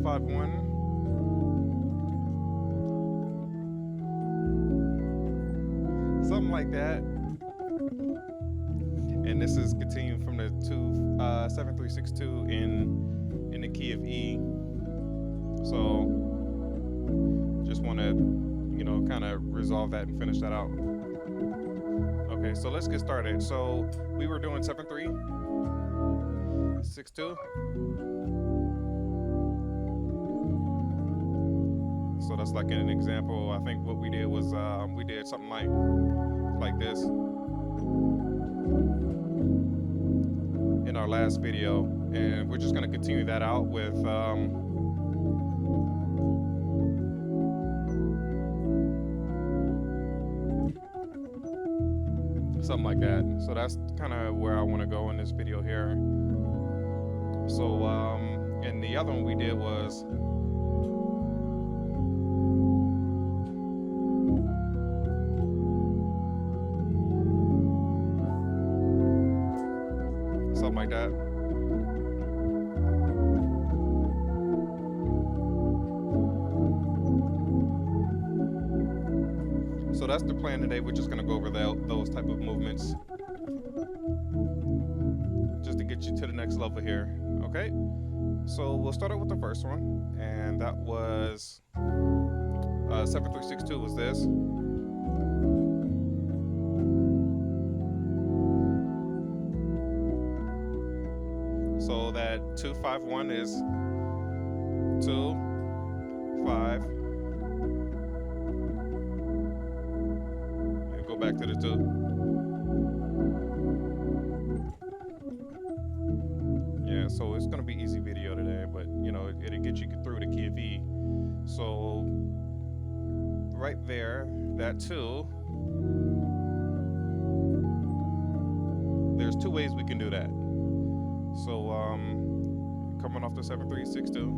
251. Something like that. And this is continuing from the 7362 in the key of E. So just want to, kind of resolve that and finish that out. Okay, so let's get started. So we were doing 7362. So that's like an example. I think what we did was we did something like this in our last video, and we're just going to continue that out with something like that. So that's kind of where I want to go in this video here. So and the other one we did was something like that. So that's the plan today. We're just going to go over those type of movements just to get you to the next level here. Okay, so we'll start out with the first one, and that was 7362 was this. So that 251 is 2 5. And go back to the 2. Yeah, so it's gonna be easy video today, but it'll get you through the key of E. So right there, that 2. There's two ways we can do that. So coming off the 7362,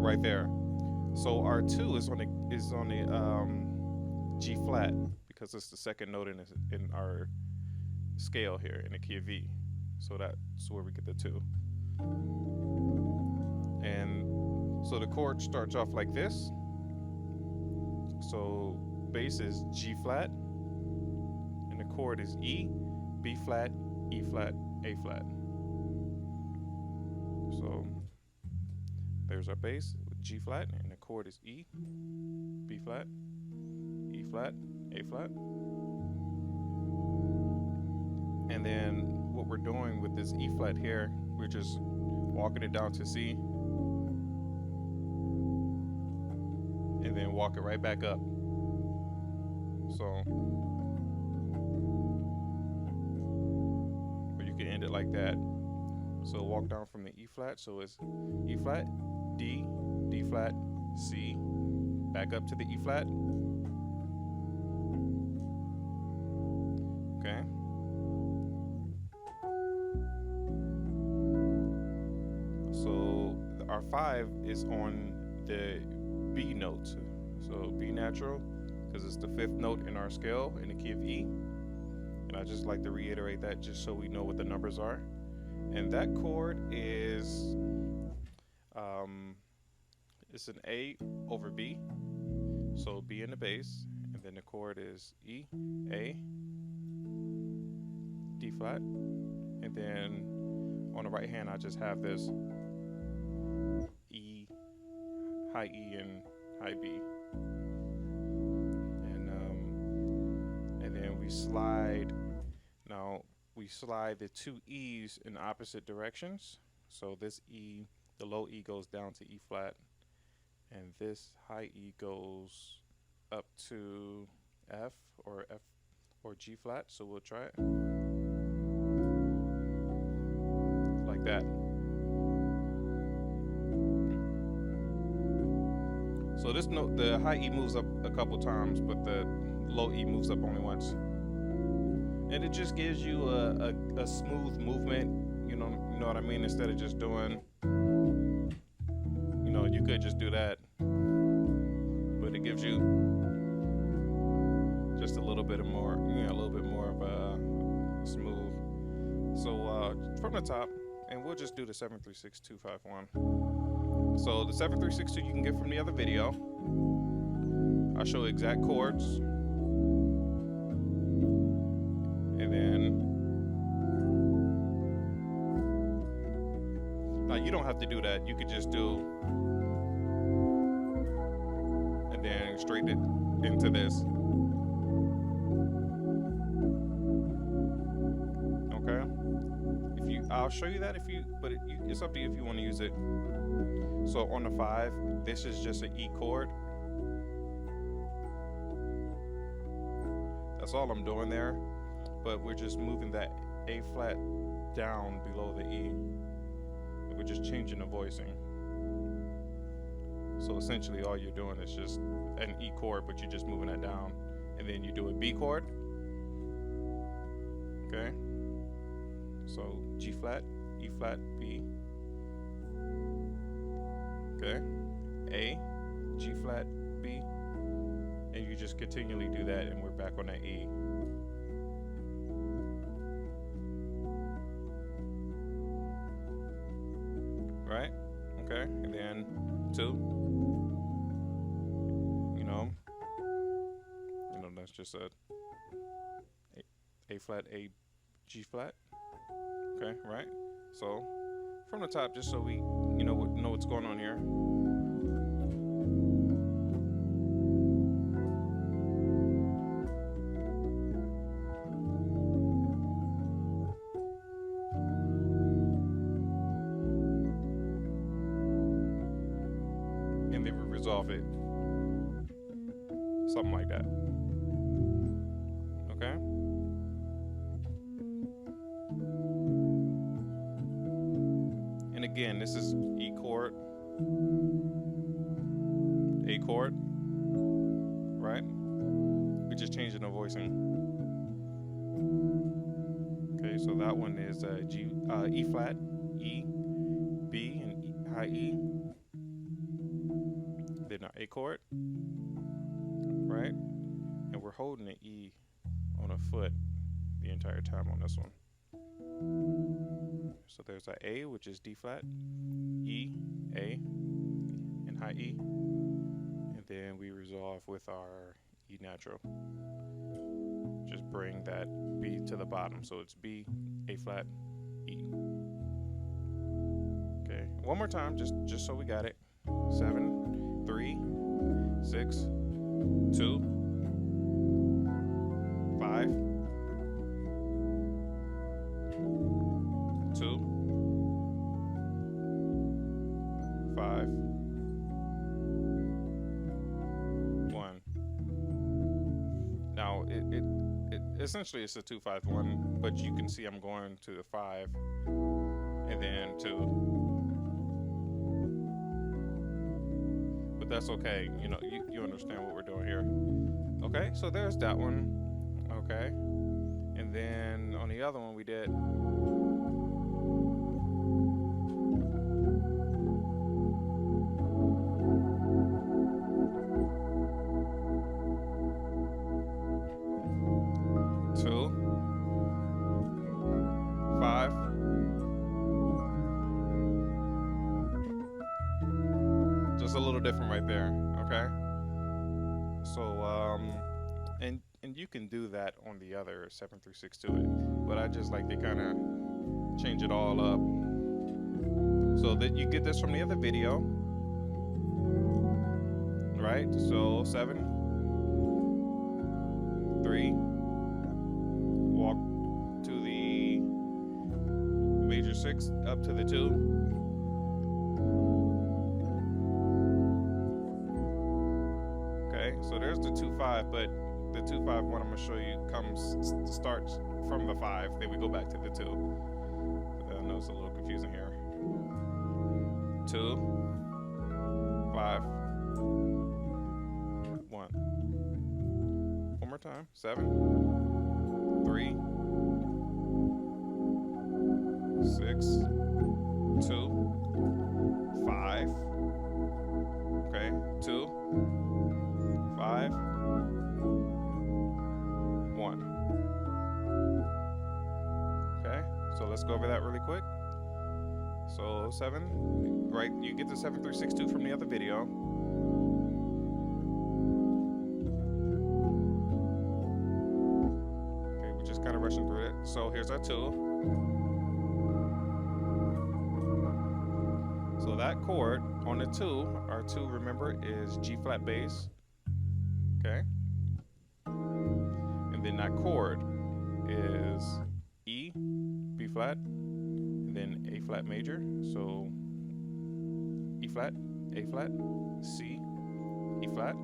right there. So our 2 is on the G flat, because it's the second note in our scale here in the key of E. So that's where we get the 2. And so the chord starts off like this. So bass is G flat, and the chord is E, B flat, E flat, A flat. So there's our bass with G flat, and the chord is E, B flat, E flat, A flat. And then what we're doing with this E flat here, we're just walking it down to C, and then walk it right back up. So, or you can end it like that. So walk down from the E flat, so it's E flat, D, D flat, C, back up to the E flat. Okay. So our 5 is on the B note. So B natural, because it's the 5th note in our scale in the key of E. And I just like to reiterate that just so we know what the numbers are. And that chord is it's an A over B. So B in the bass, and then the chord is E, A, D flat, and then on the right hand I just have this E, high E and high B. And then we slide. Now we slide the 2 E's in opposite directions. So this E, the low E goes down to E flat, and this high E goes up to F or G flat. So we'll try it like that. So this note, the high E moves up a couple times, but the low E moves up only once. And it just gives you a smooth movement, you know what I mean? Instead of just doing, you could just do that, but it gives you just a little bit more of a So from the top, and we'll just do the 736-251. So the 736-2 you can get from the other video. I'll show exact chords, and then now you don't have to do that. You could just do, and then straighten it into this. Okay. I'll show you that but it's up to you if you want to use it. So on the 5, this is just an E chord. That's all I'm doing there, but we're just moving that A flat down below the E. We're just changing the voicing. So essentially all you're doing is just an E chord, but you're just moving that down. And then you do a B chord. Okay. So G flat, E flat, B. Okay. A, G flat, B. And you just continually do that, and we're back on that E. Right? Okay. And then 2. You know, that's just a flat, A, G flat. Okay, right? So from the top, just so we know what's going on here. And then we resolve it. Something like that. Okay? And again, this is E chord, A chord, right? We're just changing the voicing. Okay, so that one is E flat, E, B, and high E. Then an A chord, right? And we're holding an E on a foot the entire time on this one. So there's a A, which is D flat, E, A, and high E. And then we resolve with our E natural. Just bring that B to the bottom. So it's B, A flat, E. Okay, one more time, just so we got it. 7, 3, 6, 2, 5, 2, 5, 1. Now it essentially it's a 2-5-1, but you can see I'm going to the 5 and then 2. But that's okay. You understand what we're doing here. Okay, so there's that one. Okay, and then on the other one we did. Just a little different right there, okay? So, and you can do that on the other 736 to it, but I just like to kind of change it all up. So that you get this from the other video, right? So 7, 3, walk to the major 6, up to the 2. So there's the 2-5, but the 2-5-1 I'm gonna show you starts from the 5, then we go back to the 2. I know it's a little confusing here. 2, 5, 1. One more time. 7, 3, 6, 2, 5. Okay, 2, 5, 1. Okay, So let's go over that really quick. So 7, right? You get the 7-3-6-2 from the other video. Okay, we're just kind of rushing through it. So here's our 2. So that chord on the 2, our 2, remember, is G flat bass. Okay. And then that chord is E, B flat, and then A flat major. So E flat, A flat, C, E flat.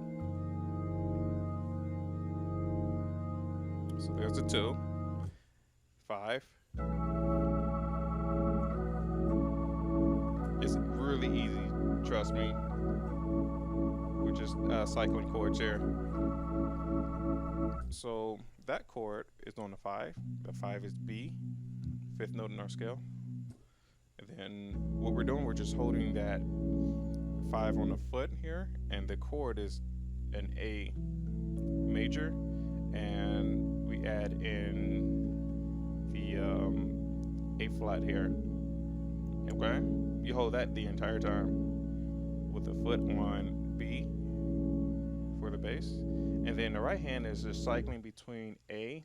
So there's a 2. 5. It's really easy, trust me. We're just cycling chords here. So that chord is on the 5. The 5 is B, 5th note in our scale. And then what we're doing, we're just holding that 5 on the foot here, and the chord is an A major, and we add in the A flat here. Okay, you hold that the entire time with the foot on B for the bass, and then the right hand is just cycling between A,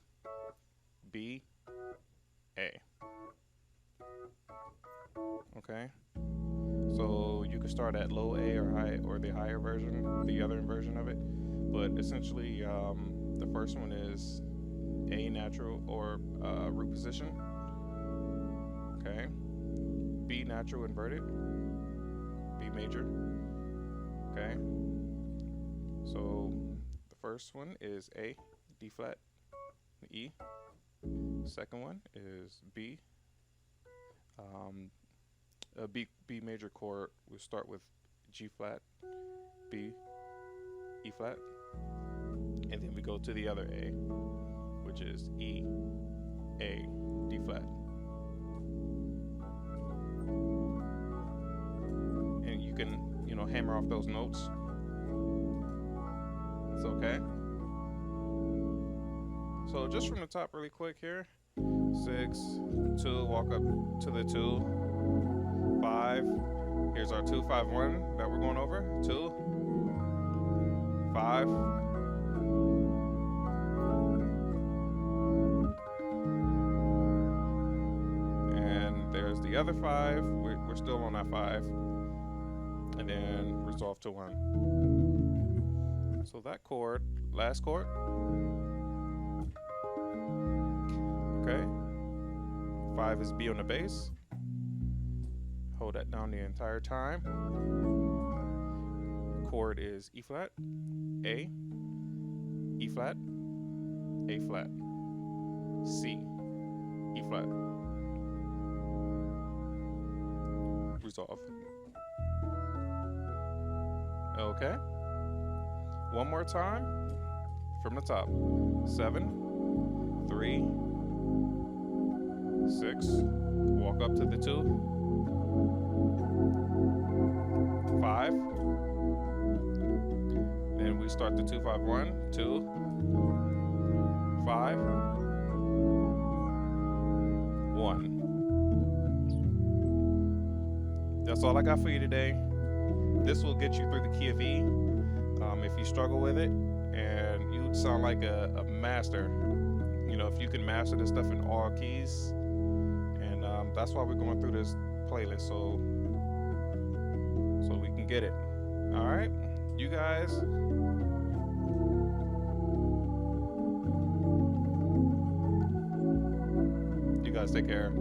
B, A. Okay, so you can start at low A or high, or the higher version, the other version of it, but essentially the first one is A natural or root position. Okay, B natural inverted, B major. Okay, so the first one is A, D flat, E. Second one is B. B major chord, we'll start with G flat, B, E flat, and then we go to the other A, which is E, A, D flat. And you can, hammer off those notes. It's okay. So just from the top really quick here. 6, 2, walk up to the 2, 5. Here's our 2, 5, 1 that we're going over. 2, 5. And there's the other 5. We're still on that 5. And then resolve to 1. So that chord, last chord. Okay. 5 is B on the bass. Hold that down the entire time. Chord is E flat, A, E flat, A flat, C, E flat. Resolve. Okay. One more time from the top. 7, 3, 6, walk up to the 2, 5, then we start the 2, 5, 1, 2, 5, 1. That's all I got for you today. This will get you through the key of E. If you struggle with it and you sound like a master, if you can master this stuff in all keys, and that's why we're going through this playlist, so we can get it. All right, you guys take care.